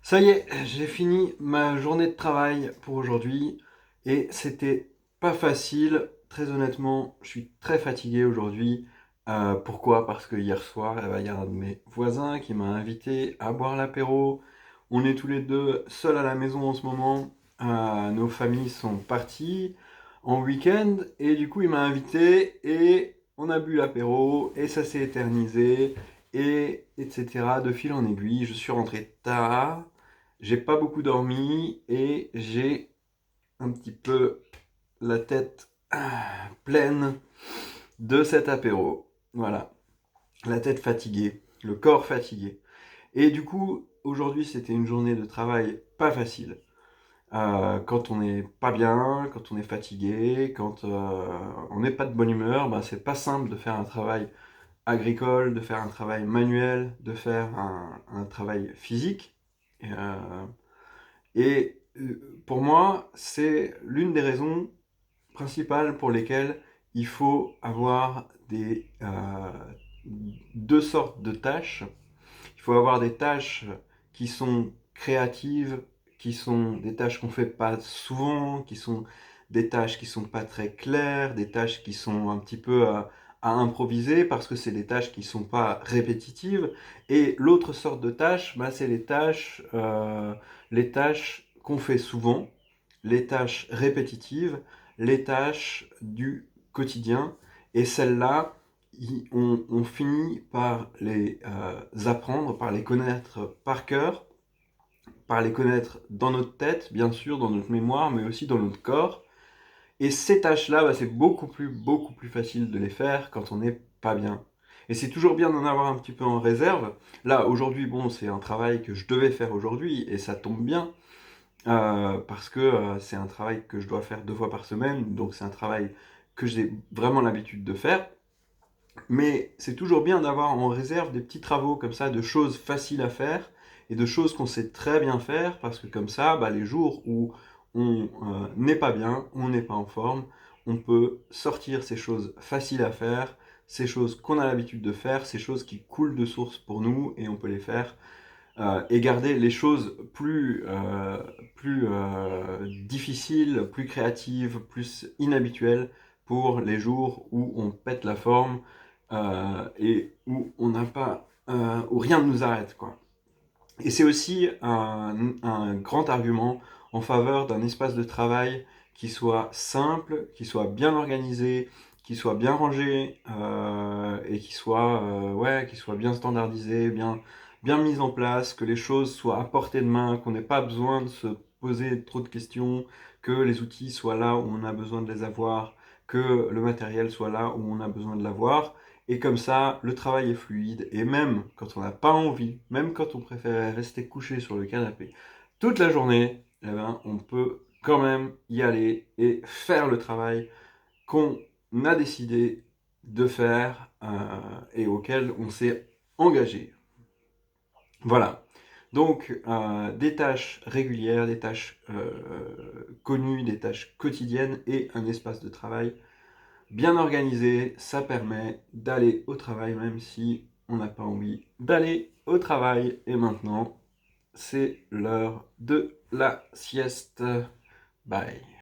Ça y est, j'ai fini ma journée de travail pour aujourd'hui et c'était pas facile. Très honnêtement, je suis très fatigué aujourd'hui. Pourquoi? Parce que hier soir, eh ben, il y a un de mes voisins qui m'a invité à boire l'apéro. On est tous les deux seuls à la maison en ce moment. Nos familles sont parties en week-end et du coup, il m'a invité et on a bu l'apéro et ça s'est éternisé et etc. De fil en aiguille, je suis rentré tard. J'ai pas beaucoup dormi et j'ai un petit peu la tête pleine de cet apéro. Voilà, la tête fatiguée, le corps fatigué. Et du coup, aujourd'hui, c'était une journée de travail pas facile. Quand on n'est pas bien, quand on est fatigué, quand on n'est pas de bonne humeur, bah, c'est pas simple de faire un travail agricole, de faire un travail manuel, de faire un travail physique. Euh, et pour moi, c'est l'une des raisons principales pour lesquelles il faut avoir deux sortes de tâches. Il faut avoir des tâches qui sont créatives, qui sont des tâches qu'on fait pas souvent, qui sont des tâches qui sont pas très claires, des tâches qui sont un petit peu à improviser parce que c'est des tâches qui sont pas répétitives. Et l'autre sorte de tâches, bah, c'est les tâches qu'on fait souvent, les tâches répétitives, les tâches du quotidien. Et celles-là, on finit par les apprendre, par les connaître par cœur, par les connaître dans notre tête, bien sûr, dans notre mémoire, mais aussi dans notre corps. Et ces tâches-là, bah, c'est beaucoup plus facile de les faire quand on n'est pas bien. Et c'est toujours bien d'en avoir un petit peu en réserve. Là, aujourd'hui, bon, c'est un travail que je devais faire aujourd'hui, et ça tombe bien, parce que c'est un travail que je dois faire 2 fois par semaine, donc c'est un travail que j'ai vraiment l'habitude de faire. Mais c'est toujours bien d'avoir en réserve des petits travaux comme ça, de choses faciles à faire et de choses qu'on sait très bien faire, parce que comme ça, bah, les jours où on n'est pas bien, on n'est pas en forme, on peut sortir ces choses faciles à faire, ces choses qu'on a l'habitude de faire, ces choses qui coulent de source pour nous et on peut les faire et garder les choses plus difficiles, plus créatives, plus inhabituelles pour les jours où on pète la forme et où on n'a pas, où rien ne nous arrête, quoi. Et c'est aussi un grand argument en faveur d'un espace de travail qui soit simple, qui soit bien organisé, qui soit bien rangé et qui soit bien standardisé, bien mis en place, que les choses soient à portée de main, qu'on n'ait pas besoin de se poser trop de questions, que les outils soient là où on a besoin de les avoir, que le matériel soit là où on a besoin de l'avoir. Et comme ça, le travail est fluide. Et même quand on n'a pas envie, même quand on préférait rester couché sur le canapé toute la journée, eh ben, on peut quand même y aller et faire le travail qu'on a décidé de faire et auquel on s'est engagé. Voilà. Donc, des tâches régulières, des tâches connues, des tâches quotidiennes et un espace de travail bien organisé, ça permet d'aller au travail même si on n'a pas envie d'aller au travail. Et maintenant, c'est l'heure de la sieste. Bye.